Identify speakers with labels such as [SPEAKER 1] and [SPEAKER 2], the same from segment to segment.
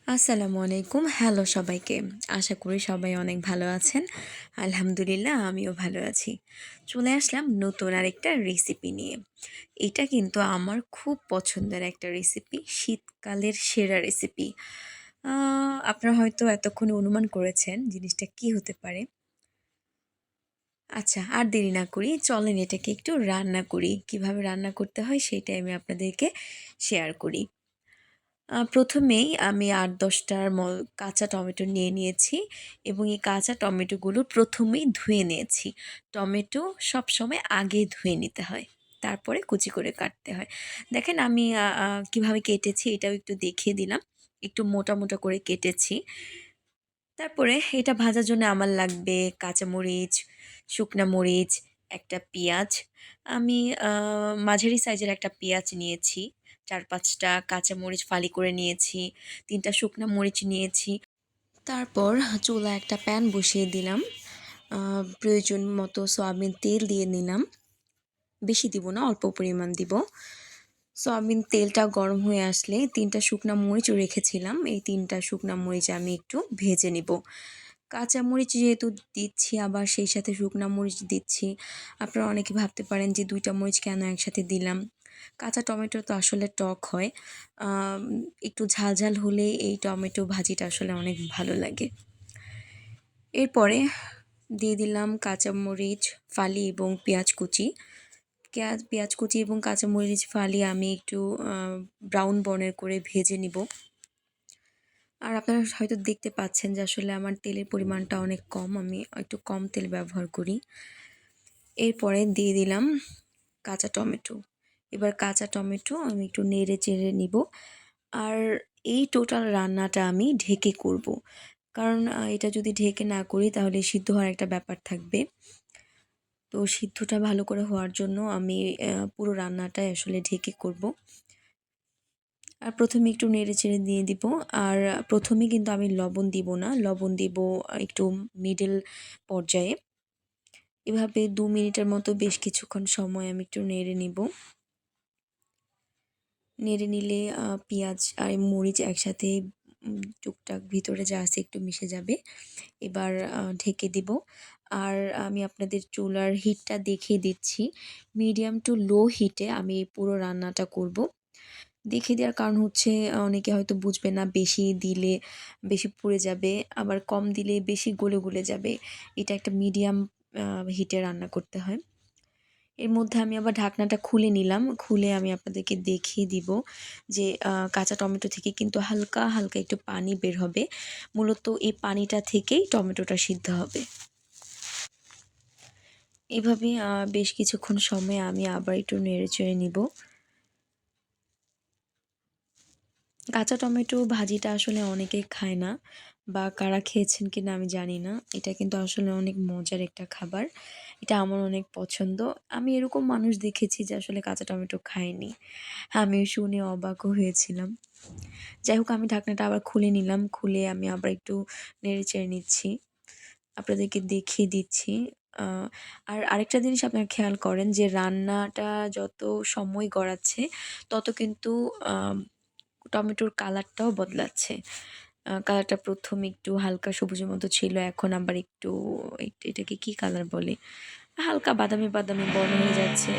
[SPEAKER 1] আসসালামু আলাইকুম। হ্যালো সবাইকে। আশা করি সবাই অনেক ভালো আছেন। আলহামদুলিল্লাহ আমিও ভালো আছি। চলে আসলাম নতুন আরেকটা রেসিপি নিয়ে। এটা কিন্তু আমার খুব পছন্দের একটা রেসিপি, শীতকালের সেরা রেসিপি। আ আপনারা হয়তো এতক্ষণে অনুমান করেছেন জিনিসটা কী হতে পারে। আচ্ছা, আর দেরি না করি চলেন এটাকে একটু রান্না করি। কিভাবে রান্না করতে হয় সেটাই আমি আপনাদেরকে শেয়ার করি। প্রথমেই আমি ৮-১০ টার কাঁচা টমেটো নিয়ে নিয়েছি এবং এই কাঁচা টমেটোগুলো প্রথমেই ধুয়ে নিয়েছি। টমেটো সবসময় আগে ধুয়ে নিতে হয়। তারপরে কুচি করে কাটতে হয়। দেখেন আমি কীভাবে কেটেছি এটাও একটু দেখিয়ে দিলাম। একটু মোটা, মোটা করে কেটেছি। তারপরে এটা ভাজার জন্য আমার লাগবে কাঁচামরিচ, শুকনা মরিচ, একটা পেঁয়াজ। আমি আ মাঝারি সাইজের একটা পেঁয়াজ নিয়েছি। ৪-৫ টা কাঁচামরিচ ফালি করে নিয়েছি। ৩ টা শুকনা মরিচ নিয়েছি। তারপর চুলায় একটা প্যান বসিয়ে দিলাম। আ প্রয়োজন মতো সয়াবিন তেল দিয়ে নিলাম। বেশি দিব না, অল্প পরিমাণ দিব। সয়াবিন তেলটা গরম হয়ে আসলে ৩ টা শুকনা মরিচ রেখেছিলাম। এই ৩ টা শুকনা মরিচ আমি একটু ভেজে নিব। কাঁচামরিচ যেহেতু দিচ্ছি আবার সেই সাথে শুকনা মরিচ দিচ্ছি। আপনারা অনেকে ভাবতে পারেন যে ২ টা মরিচ কেন একসাথে দিলাম? কাঁচা টমেটো তো আসলে টক হয়। আম একটু ঝাল, ঝাল হলে এই টমেটো ভাজিটা আসলে অনেক ভালো লাগে। এরপরে দিয়ে দিলাম কাঁচামরিচ ফালি এবং পেঁয়াজ কুচি। পেঁয়াজ কুচি এবং কাঁচামরিচ ফালি আমি একটু আ ব্রাউন বর্ণের করে ভেজে নিব। আর আপনারা হয়তো দেখতে পাচ্ছেন যে আসলে আমার তেলের পরিমাণটা অনেক কম। আমি একটু কম তেল ব্যবহার করি। এরপরে দিয়ে দিলাম কাঁচা টমেটো। এবার কাঁচা টমেটো আমি একটু নেড়ে চেড়ে নিব। আর এই টোটাল রান্নাটা আমি ঢেকে করব। কারণ এটা যদি ঢেকে না করি তাহলে সিদ্ধ হওয়ার একটা ব্যাপার থাকবে। তো সিদ্ধটা ভালো করে হওয়ার জন্য আমি পুরো রান্নাটাই আসলে ঢেকে করব। আর প্রথমে একটু নেড়েচেড়ে দিয়ে দিব। আর প্রথমে কিন্তু আমি লবণ দিব না। লবণ দিব একটু মিডল পর্যায়ে। এভাবে ২ মিনিটের মতো বেশ কিছুক্ষণ সময় আমি একটু নেড়ে নিব। নেড়ে নিলে পেঁয়াজ আর মরিচ একসাথে টুকটাক ভিতরে যা আছে একটু মিশে যাবে। এবার ঢেকে দিব। আর আমি আপনাদের চুলার হিটটা দেখিয়ে দিচ্ছি। মিডিয়াম টু লো হিটে আমি পুরো রান্নাটা করব। দেখিয়ে দেওয়ার কারণ হচ্ছে অনেকে হয়তো বুঝবে না, বেশি দিলে বেশি পুড়ে যাবে, আবার কম দিলে বেশি গলে, গলে যাবে। এটা একটা মিডিয়াম হিটে রান্না করতে হয়। এর মধ্যে আমি আবার ঢাকনাটা খুলে নিলাম। খুলে আমি আপনাদেরকে দেখিয়ে দিব যে কাঁচা টমেটো থেকে কিন্তু হালকা, হালকা একটু পানি বের হবে। মূলত এই পানিটা থেকেই টমেটোটা সিদ্ধ হবে। এভাবে বেশ কিছুক্ষণ সময় আমি আবার একটু নেড়েচেড়ে নিব। কাঁচা টমেটো ভাজিটা আসলে অনেকেই খায় না, বা কারা খেয়েছেন কিনা আমি জানি না। এটা কিন্তু আসলে অনেক মজার একটা খাবার। এটা আমার অনেক পছন্দ। আমি এরকম মানুষ দেখেছি যে আসলে কাঁচা টমেটো খায়নি। আমি শুনে অবাকও হয়েছিলাম। যাই হোক, আমি ঢাকনাটা আবার খুলে নিলাম। খুলে আমি আবার একটু নেড়েচেড়ে নিচ্ছি। আপনাদেরকে দেখিয়ে দিচ্ছি। আ আর আরেকটা জিনিস আপনারা খেয়াল করেন যে রান্নাটা যত সময় গড়াচ্ছে তত কিন্তু আ টমেটোর কালারটাও বদলাচ্ছে। কালারটা ১ম একটু হালকা সবুজের মতো ছিল। এখন আবার একটু এটাকে কি কালার বলে? হালকা বাদামি, বাদামি বর্ণ হয়ে যাচ্ছে।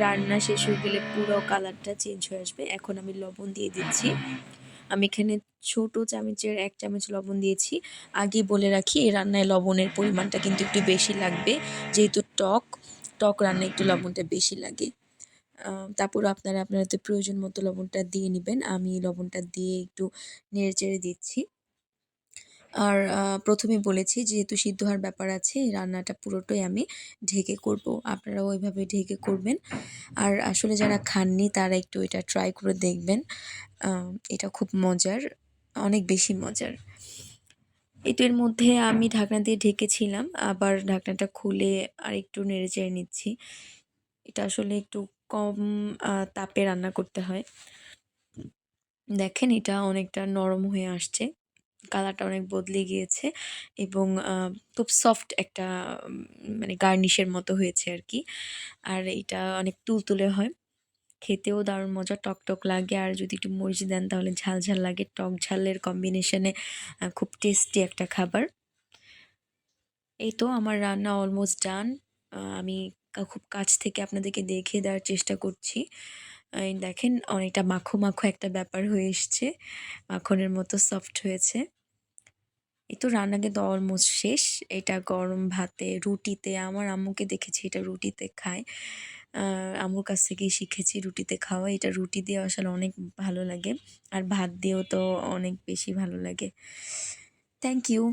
[SPEAKER 1] রান্না শেষ হয়ে গেলে পুরো কালারটা চেঞ্জ হয়ে আসবে। এখন আমি লবণ দিয়ে দিচ্ছি। আমি এখানে ছোট চামচের ১ চামচ লবণ দিয়েছি। আগেই বলে রাখি, এই রান্নায় লবণের পরিমাণটা কিন্তু একটু বেশি লাগবে। যেহেতু টক রান্নায় একটু লবণটা বেশি লাগে। তারপর আপনারা আপনাদের প্রয়োজন মতো লবণটা দিয়ে নিবেন। আমি লবণটা দিয়ে একটু নেড়েচেড়ে দিচ্ছি। আর ১ম এ বলেছি যেহেতু সিদ্ধ হওয়ার ব্যাপার আছে, এই রান্নাটা পুরোটাই আমি ঢেকে করব। আপনারাও ওইভাবে ঢেকে করবেন। আর আসলে যারা খাননি তারা একটু এটা ট্রাই করে দেখবেন। আ এটা খুব মজার, অনেক বেশি মজার। এটার মধ্যে আমি ঢাকনা দিয়ে ঢেকেছিলাম। আবার ঢাকনাটা খুলে আরেকটু নেড়েচেড়ে নিচ্ছি। এটা আসলে একটু কম তাপে রান্না করতে হয়। দেখেন এটা অনেকটা নরম হয়ে আসছে। কালারটা অনেক বদলে গিয়েছে এবং খুব সফট একটা মানে গার্নিশের মতো হয়েছে আরকি। আর এটা অনেক তুলতুলে হয়। খেতেও দারুণ মজা, টক লাগে, আর যদি একটু মরিচ দেন তাহলে ঝাল ঝাল লাগে। টক ঝালের কম্বিনেশনে খুব টেস্টি একটা খাবার। এই তো আমার রান্না অলমোস্ট ডান। আমি খুব কাছ থেকে আপনাদেরকে দেখিয়ে দেওয়ার চেষ্টা করছি। এই দেখেন অনেকটা মাখো, মাখো একটা ব্যাপার হয়ে এসছে। মাখনের মতো সফট হয়েছে। এই তো রান্না কিন্তু অলমোস্ট শেষ। এটা গরম ভাতে, রুটিতে, আমার আম্মুকে দেখেছি এটা রুটিতে খায়। আ আম্মুর কাছ থেকেই শিখেছি রুটিতে খাওয়া। এটা রুটি দিয়ে আসলে অনেক ভালো লাগে। আর ভাত দিয়েও তো অনেক বেশি ভালো লাগে। Thank you.